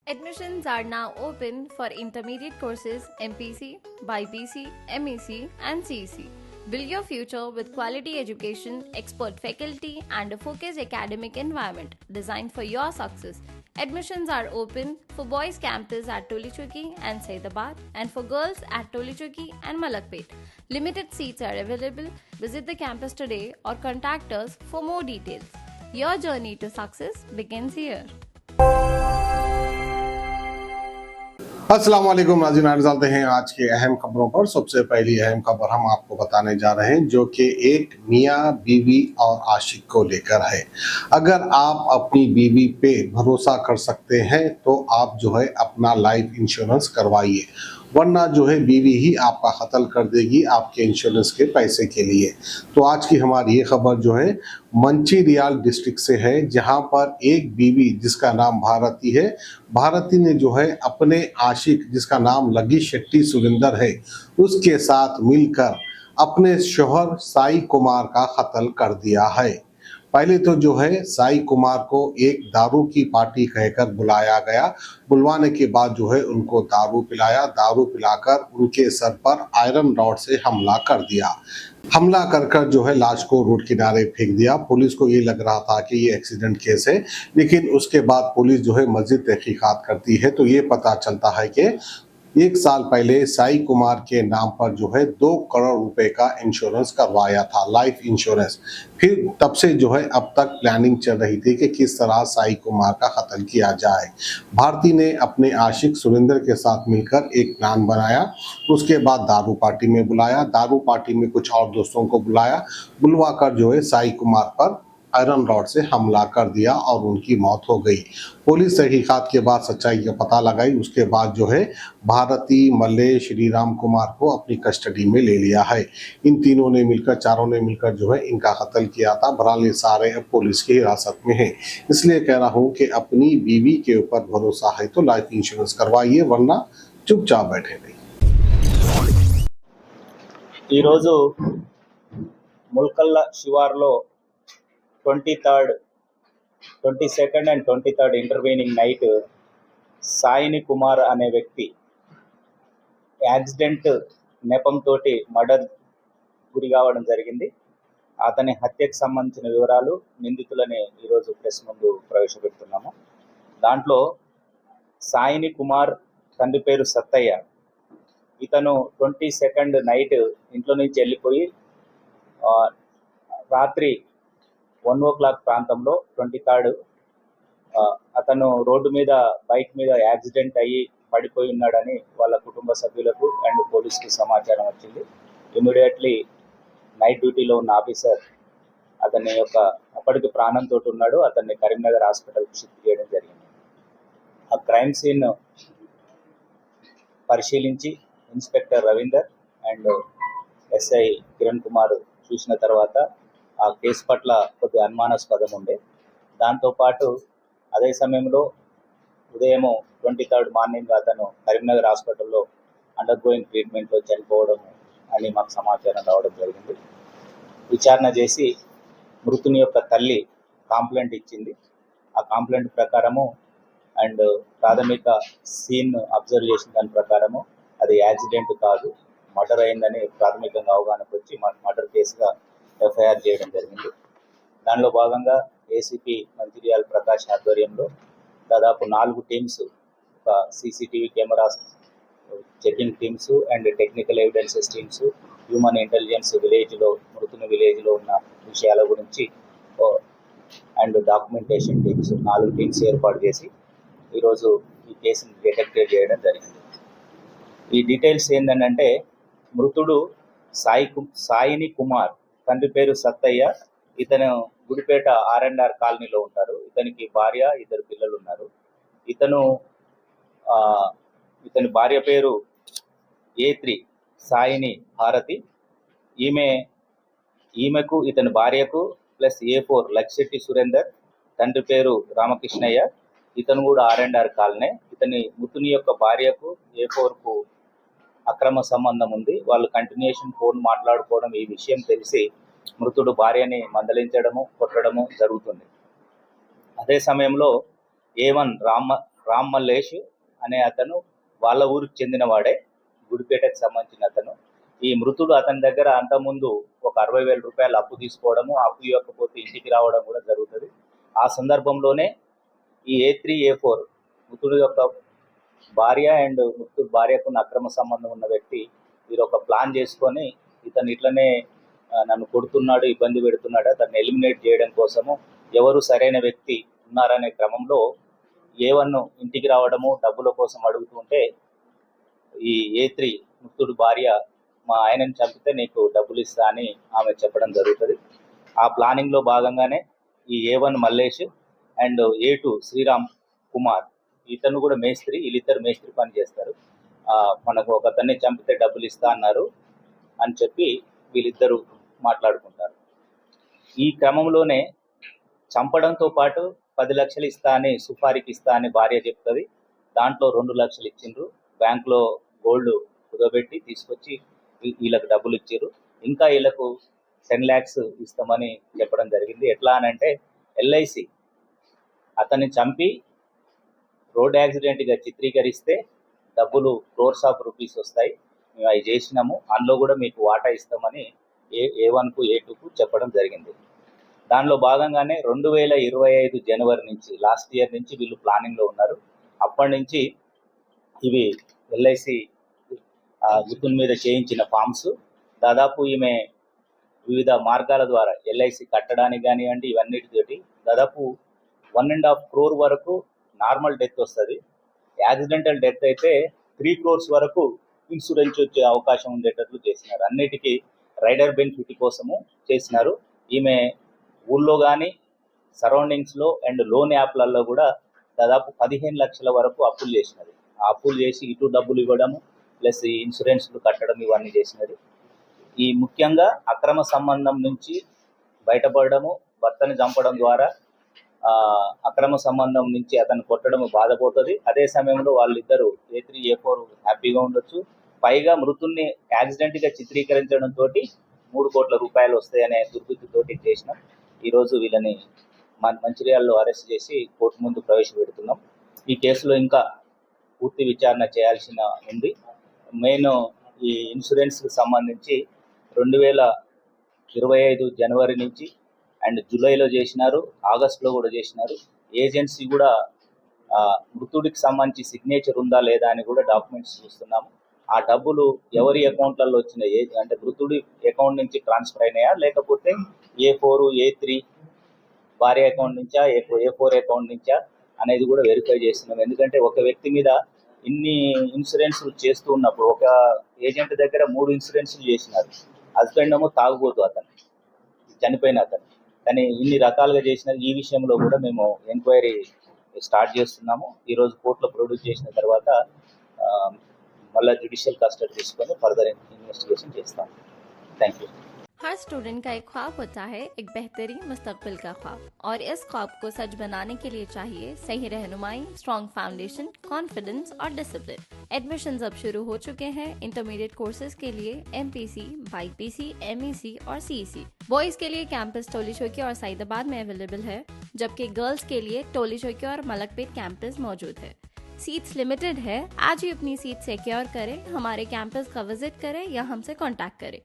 Admissions are now open for intermediate courses MPC, BIPC, MEC, and CEC. Build your future with quality education, expert faculty, and a focused academic environment designed for your success. Admissions are open for boys campus at Tolichuki and Saidabad and for girls at Tolichuki and Malakpet. Limited seats are available. Visit the campus today or contact us for more details. Your journey to success begins here. अस्सलाम वालेकुम नाज़रीन, चलते हैं आज के अहम खबरों पर। सबसे पहली अहम खबर हम आपको बताने जा रहे हैं जो कि एक मियाँ बीवी और आशिक को लेकर है। अगर आप अपनी बीवी पे भरोसा कर सकते हैं तो आप जो है अपना लाइफ इंश्योरेंस करवाइए, वरना जो है बीवी ही आपका कत्ल कर देगी आपके इंश्योरेंस के पैसे के लिए। तो आज की हमारी ये खबर जो है मंचिरियाल डिस्ट्रिक्ट से है, जहां पर एक बीवी जिसका नाम भारती है, भारती ने जो है अपने आशिक जिसका नाम लगी शेट्टी सुरेंद्र है उसके साथ मिलकर अपने शौहर साई कुमार का कत्ल कर दिया है। पहले तो जो है साई कुमार को एक दारू की पार्टी कहकर बुलाया गया। बुलवाने के बाद जो है उनको दारू पिलाया, दारू पिलाकर उनके सर पर आयरन रॉड से हमला कर दिया। हमला कर जो है लाश को रोड किनारे फेंक दिया। पुलिस को ये लग रहा था कि ये एक्सीडेंट केस है, लेकिन उसके बाद पुलिस जो है मजीद तहकीकात करती है तो ये पता चलता है कि 1 साल पहले साई कुमार के नाम पर जो है 2 करोड़ रुपए का इंश्योरेंस करवाया था, लाइफ इंश्योरेंस। फिर तब से जो है अब तक प्लानिंग चल रही थी कि किस तरह साई कुमार का कत्ल किया जाए। भारती ने अपने आशिक सुरेंद्र के साथ मिलकर एक प्लान बनाया। उसके बाद दारू पार्टी में बुलाया, दारू पार्टी में कुछ और दोस्तों को बुलाया, बुलवा कर जो है साई कुमार पर आयरन रॉड से हमला कर दिया और उनकी मौत हो गई। पुलिस तहकीकात के बाद सच्चाई का पता लगाई। उसके बाद जो है भारती, मल्ले, श्री राम कुमार को अपनी कस्टडी में ले लिया है। इन तीनों ने मिलकर, चारों ने मिलकर जो है इनका कत्ल किया था। बहरहाल ये सारे अब पुलिस की हिरासत में हैं। इसलिए कह रहा हूँ कि अपनी बीवी के ऊपर भरोसा है तो लाइफ इंश्योरेंस करवाइए, वरना चुपचाप बैठे रहिए। ముల్కల్ల శివార్లో 22nd and 23rd intervening night Saini Kumar అనే వ్యక్తి యాక్సిడెంట్ నెపంతో మర్డర్ గురి కావడం జరిగింది. అతని హత్యకు సంబంధించిన వివరాలు, నిందితులని ఈరోజు ప్రెస్ ముందు ప్రవేశపెడుతున్నాము. దాంట్లో సాయిని కుమార్ తండ్రి పేరు సత్తయ్య. ఇతను 22nd నైట్ ఇంట్లో నుంచి వెళ్ళిపోయి రాత్రి 1 o'clock ప్రాంతంలో 23rd అతను రోడ్డు మీద బైక్ మీద యాక్సిడెంట్ అయ్యి పడిపోయి ఉన్నాడని వాళ్ళ కుటుంబ సభ్యులకు అండ్ పోలీసుకి సమాచారం వచ్చింది. ఇమీడియట్లీ నైట్ డ్యూటీలో ఉన్న ఆఫీసర్ అతని యొక్క అప్పటికి ప్రాణంతో ఉన్నాడు, అతన్ని కరీంనగర్ హాస్పిటల్కి షిఫ్ట్ చేయడం జరిగింది. ఆ క్రైమ్ సీన్ పరిశీలించి inspector Ravinder and SI Kiran Kumar చూసిన తర్వాత ఆ కేసు పట్ల కొద్దిగా అనుమానాస్పదం ఉండే. దాంతోపాటు అదే సమయంలో ఉదయం 23rd మార్నింగ్ అతను కరీంనగర్ హాస్పిటల్లో అండర్ గోయింగ్ ట్రీట్మెంట్లో చనిపోవడం అని మాకు సమాచారం రావడం జరిగింది. విచారణ చేసి మృతుని యొక్క తల్లి కాంప్లైంట్ ఇచ్చింది. ఆ కాంప్లైంట్ ప్రకారము అండ్ ప్రాథమిక సీన్ అబ్జర్వ్ చేసిన దాని ప్రకారము అది యాక్సిడెంట్ కాదు, మర్డర్ అయిందని ప్రాథమికంగా అవగాహనకు వచ్చి మర్డర్ కేసుగా ఎఫ్ఐఆర్ చేయడం జరిగింది. దానిలో భాగంగా ఏసీపీ మంచిర్యాల ప్రకాష్ ఆధ్వర్యంలో దాదాపు 4 టీమ్స్, ఒక CCTV cameras checking teams and technical evidences teams, human intelligence విలేజ్లో, మృతుని విలేజ్లో ఉన్న విషయాల గురించి అండ్ డాక్యుమెంటేషన్ టీమ్స్ 4 టీమ్స్ ఏర్పాటు చేసి ఈరోజు ఈ కేసుని డిటెక్ట్ చేయడం జరిగింది. ఈ డీటెయిల్స్ ఏంటంటే మృతుడు సాయిని కుమార్, తండ్రి పేరు సత్తయ్య. ఇతను గుడిపేట R&R కాలనీలో ఉంటారు. ఇతనికి భార్య, 2 పిల్లలు ఉన్నారు. ఇతని భార్య పేరు A3 సాయిని భారతి. ఈమెకు ఇతని భార్యకు ప్లస్ A4 లక్షెట్టి సురేందర్, తండ్రి పేరు రామకృష్ణయ్య. ఇతను కూడా R&R కాలనీ. మృతుని యొక్క భార్యకు A4కు అక్రమ సంబంధం ఉంది. వాళ్ళు కంటిన్యూషన్ ఫోన్ మాట్లాడుకోవడం, ఈ విషయం తెలిసి మృతుడు భార్యని మందలించడము, కొట్టడము జరుగుతుంది. అదే సమయంలో A1 రామ్ మల్లేష్ అనే అతను వాళ్ళ ఊరికి చెందినవాడే, గుడిపేటకు సంబంధించిన అతను. ఈ మృతుడు అతని దగ్గర అంతకుముందు ఒక 60,000 రూపాయలు అప్పు తీసుకోవడము, అప్పు ఇవ్వకపోతే ఇంటికి రావడం కూడా జరుగుతుంది. ఆ సందర్భంలోనే ఈ A3 A4 మృతుడు యొక్క భార్య అండ్ మృతుడు భార్యకు అక్రమ సంబంధం ఉన్న వ్యక్తి వీరు ఒక ప్లాన్ చేసుకొని ఇతను ఇట్లనే నన్ను కొడుతున్నాడు, ఇబ్బంది పెడుతున్నాడు, అతన్ని ఎలిమినేట్ చేయడం కోసము ఎవరు సరైన వ్యక్తి ఉన్నారనే క్రమంలో A1 ఇంటికి రావడము, డబ్బుల కోసం అడుగుతుంటే ఈ A3 మృతుడు భార్య మా ఆయనని చంపితే నీకు డబ్బులు ఇస్తా అని ఆమె చెప్పడం జరుగుతుంది. ఆ ప్లానింగ్లో భాగంగానే ఈ A1 Mallesh and A2 Sriram Kumar, ఇతను కూడా మేస్త్రి, వీళ్ళిద్దరు మేస్త్రి పని చేస్తారు. మనకు ఒక అతన్ని చంపితే డబ్బులు ఇస్తా అన్నారు అని చెప్పి వీళ్ళిద్దరూ మాట్లాడుకుంటారు. ఈ క్రమంలోనే చంపడంతో పాటు 10 లక్షలు ఇస్తా అని, సుపారీకి ఇస్తా అని భార్య చెప్తుంది. దాంట్లో 2 లక్షలు ఇచ్చిండ్రు, బ్యాంకులో గోల్డ్ కుదబెట్టి తీసుకొచ్చి వీళ్ళకు డబ్బులు ఇచ్చారు. ఇంకా వీళ్ళకు 10 lakhs ఇస్తామని చెప్పడం జరిగింది. ఎట్లా అని అంటే LIC అతన్ని చంపి రోడ్ యాక్సిడెంట్గా చిత్రీకరిస్తే డబ్బులు crores of rupees వస్తాయి, మేము అవి చేసినాము, అందులో కూడా మీకు వాటా ఇస్తామని A1కు A2కు చెప్పడం జరిగింది. దానిలో భాగంగానే 2025 జనవరి నుంచి, లాస్ట్ ఇయర్ నుంచి వీళ్ళు ప్లానింగ్లో ఉన్నారు. అప్పటి నుంచి ఇవి LIC గుర్తుల మీద చేయించిన ఫామ్స్ దాదాపు ఈమె వివిధ మార్గాల ద్వారా LIC కట్టడానికి కానివ్వండి, ఇవన్నిటితోటి దాదాపు 1.5 crore వరకు నార్మల్ డెత్ వస్తుంది. యాక్సిడెంటల్ డెత్ అయితే 3 crores వరకు ఇన్సూరెన్స్ వచ్చే అవకాశం ఉండేటట్లు చేసినారు. అన్నిటికీ రైడర్ బెనిఫిట్ కోసము చేసినారు. ఈమె ఊళ్ళో కానీ సరౌండింగ్స్లో అండ్ లోన్ యాప్లలో కూడా దాదాపు 15 లక్షల వరకు అప్పులు చేసినది. ఆ అప్పులు చేసి ఇటు డబ్బులు ఇవ్వడము ప్లస్ ఈ ఇన్సూరెన్స్లు కట్టడం ఇవన్నీ చేసినది. ఈ ముఖ్యంగా అక్రమ సంబంధం నుంచి బయటపడము, భర్తని చంపడం ద్వారా అక్రమ సంబంధం నుంచి అతను కొట్టడం బాధపోతుంది. అదే సమయంలో వాళ్ళిద్దరూ A3 A4 హ్యాపీగా ఉండొచ్చు. పైగా మృతుల్ని యాక్సిడెంట్గా చిత్రీకరించడంతో 3 కోట్ల రూపాయలు వస్తాయనే దుర్బుద్ధితోటి చేసినాం. ఈరోజు వీళ్ళని మంచిర్యాలలో అరెస్ట్ చేసి కోర్టు ముందు ప్రవేశపెడుతున్నాం. ఈ కేసులో ఇంకా పూర్తి విచారణ చేయాల్సిన ఉంది. మెయిన్ ఈ ఇన్సూరెన్స్కి సంబంధించి 2025 జనవరి నుంచి అండ్ జూలైలో చేసినారు, ఆగస్టులో కూడా చేసినారు. ఏజెన్సీ కూడా మృతుడికి సంబంధించి సిగ్నేచర్ ఉందా లేదా అని కూడా డాక్యుమెంట్స్ చూస్తున్నాము. ఆ డబ్బులు ఎవరి అకౌంట్లలో వచ్చినాయి అంటే మృతుడి అకౌంట్ నుంచి ట్రాన్స్ఫర్ అయినాయా లేకపోతే A4 A3 భార్య అకౌంట్ నుంచా A4 అకౌంట్ నుంచా అనేది కూడా వెరిఫై చేస్తున్నాం. ఎందుకంటే ఒక వ్యక్తి మీద ఇన్ని ఇన్సూరెన్స్లు చేస్తూ ఉన్నప్పుడు ఒక ఏజెంట్ దగ్గర 3 ఇన్సూరెన్స్లు చేసినారు. హస్బెండ్ ఏమో తాగుబోతు అతను, చనిపోయిన అతను, కానీ ఇన్ని రకాలుగా చేసిన ఈ విషయంలో కూడా మేము ఎంక్వైరీ స్టార్ట్ చేస్తున్నాము. ఈరోజు కోర్టులో ప్రొడ్యూస్ చేసిన తర్వాత మళ్ళీ జ్యుడిషియల్ కస్టడీ తీసుకొని ఫర్దర్ ఇన్వెస్టిగేషన్ చేస్తాం. Thank you. हर स्टूडेंट का एक ख्वाब होता है, एक बेहतरीन मुस्तकबिल का ख्वाब, और इस ख्वाब को सच बनाने के लिए चाहिए सही रहनुमाई, स्ट्रॉन्ग फाउंडेशन, कॉन्फिडेंस और डिसिप्लिन। एडमिशन्स अब शुरू हो चुके हैं इंटरमीडिएट कोर्सेज के लिए MPC, BPC, MEC और CEC। बॉयज के लिए कैंपस टोली चौकी और सईदाबाद में अवेलेबल है, जबकि गर्ल्स के लिए टोली चौकी और मलकपेट कैंपस मौजूद है। सीट्स लिमिटेड है, आज ही अपनी सीट सिक्योर करें, हमारे कैंपस का विजिट करें या हमसे कॉन्टैक्ट करें।